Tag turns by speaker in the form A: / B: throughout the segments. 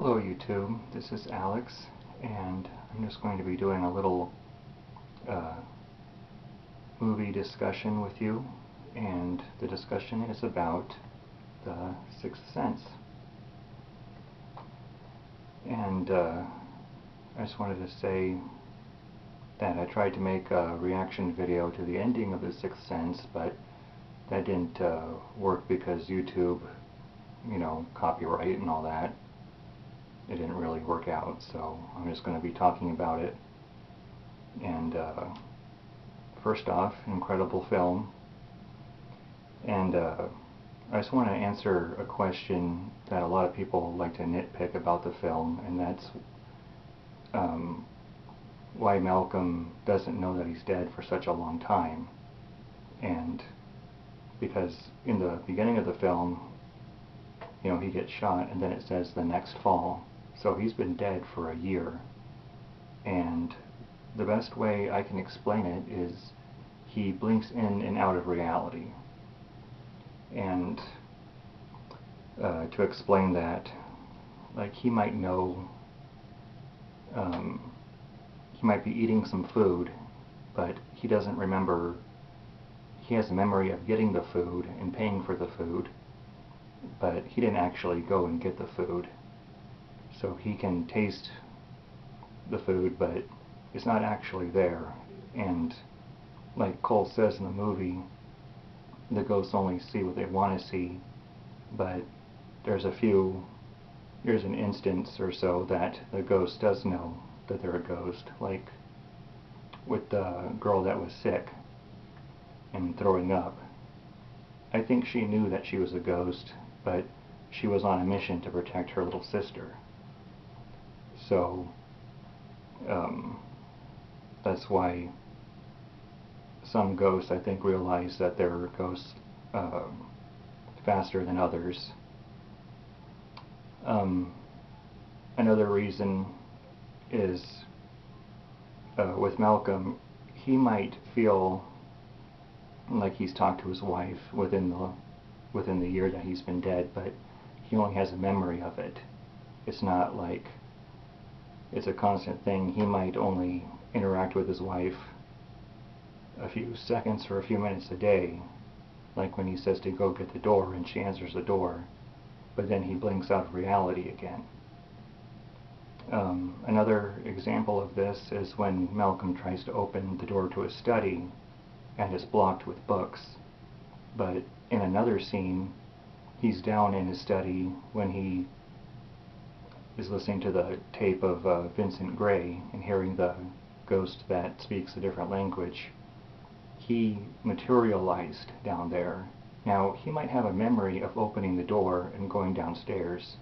A: Hello YouTube, this is Alex, and I'm just going to be doing a little uh, movie discussion with you, and the discussion is about The Sixth Sense. And I just wanted to say that I tried to make a reaction video to the ending of The Sixth Sense, but that didn't work because YouTube, copyright and all that. It didn't really work out, so I'm just going to be talking about it. And first off, incredible film. And I just want to answer a question that a lot of people like to nitpick about the film, and that's why Malcom doesn't know that he's dead for such a long time. And because in the beginning of the film, he gets shot, and then it says the next fall. So he's been dead for a year, and the best way I can explain it is he blinks in and out of reality. And to explain that, like, he might know, he might be eating some food, but he doesn't remember. He has a memory of getting the food and paying for the food, but he didn't actually go and get the food. So he can taste the food, but it's not actually there. And like Cole says in the movie, the ghosts only see what they want to see, but there's an instance or so that the ghost does know that they're a ghost, like with the girl that was sick and throwing up. I think she knew that she was a ghost, but she was on a mission to protect her little sister. So that's why some ghosts, I think, realize that they're ghosts faster than others. Another reason is with Malcom, he might feel like he's talked to his wife within the year that he's been dead, but he only has a memory of it. It's not like it's a constant thing. He might only interact with his wife a few seconds or a few minutes a day, like when he says to go get the door and she answers the door, but then he blinks out of reality again. Another example of this is when Malcom tries to open the door to his study and is blocked with books, but in another scene he's down in his study when he is listening to the tape of Vincent Gray and hearing the ghost that speaks a different language. He materialized down there. Now, he might have a memory of opening the door and going downstairs,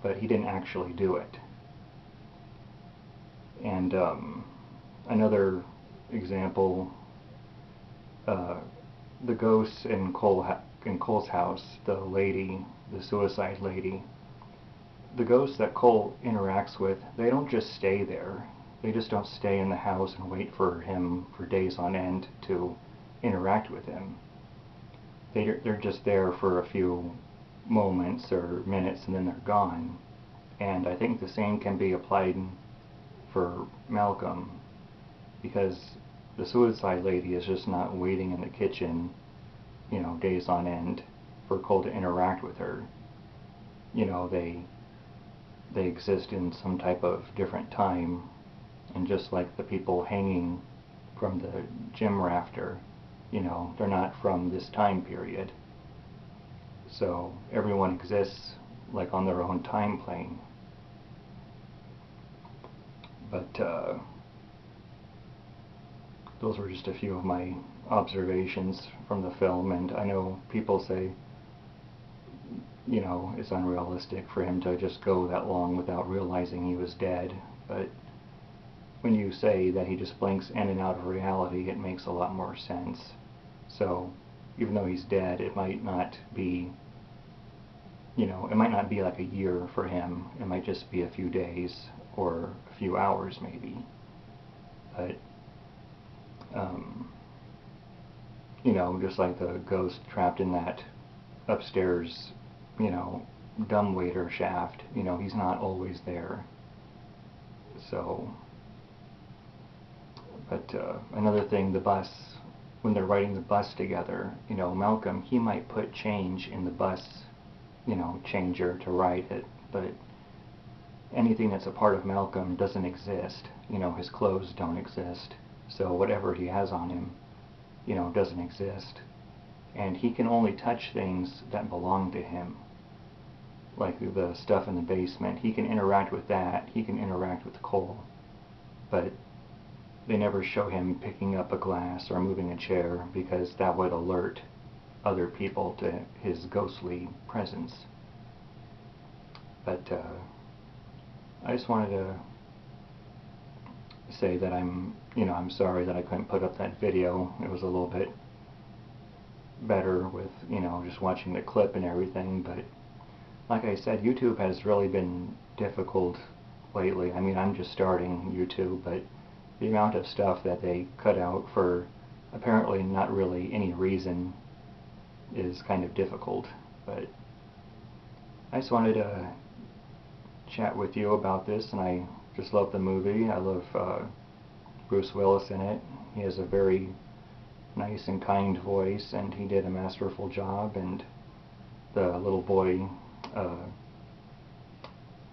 A: but he didn't actually do it. And another example, the ghosts in Cole's house, the suicide lady, the ghosts that Cole interacts with, they don't just stay there. They just don't stay in the house and wait for him for days on end to interact with him. They're just there for a few moments or minutes and then they're gone. And I think the same can be applied for Malcom, because the suicide lady is just not waiting in the kitchen, days on end for Cole to interact with her. They exist in some type of different time, and just like the people hanging from the gym rafter, they're not from this time period. So everyone exists like on their own time plane. But those were just a few of my observations from the film, and I know people say it's unrealistic for him to just go that long without realizing he was dead, but when you say that he just blinks in and out of reality, it makes a lot more sense. So even though he's dead, it might not be, it might not be like a year for him. It might just be a few days or a few hours maybe. But just like the ghost trapped in that upstairs, dumbwaiter shaft. You know, he's not always there. So, but another thing, the bus, when they're riding the bus together, you know, Malcolm, he might put change in the bus, you know, changer to ride it, but anything that's a part of Malcolm doesn't exist. You know, his clothes don't exist. So whatever he has on him, you know, doesn't exist. And he can only touch things that belong to him. Like the stuff in the basement, he can interact with that. He can interact with Cole. But they never show him picking up a glass or moving a chair because that would alert other people to his ghostly presence. But I just wanted to say that I'm sorry that I couldn't put up that video. It was a little bit better with, just watching the clip and everything, but like I said, YouTube has really been difficult lately. I mean, I'm just starting YouTube, but the amount of stuff that they cut out for apparently not really any reason is kind of difficult. But I just wanted to chat with you about this, and I just love the movie. I love Bruce Willis in it. He has a very nice and kind voice, and he did a masterful job. And the little boy,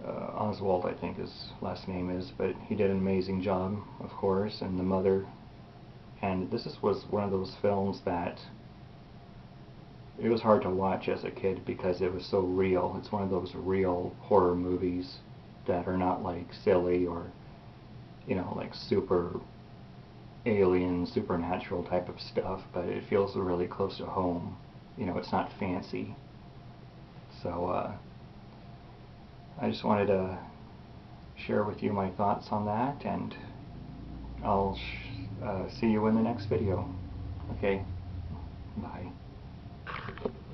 A: Oswald, I think his last name is, but he did an amazing job, of course, and the mother. And this was one of those films that it was hard to watch as a kid because it was so real. It's one of those real horror movies that are not like silly or, like super alien, supernatural type of stuff, but it feels really close to home. It's not fancy. So I just wanted to share with you my thoughts on that, and I'll see you in the next video. Okay, bye.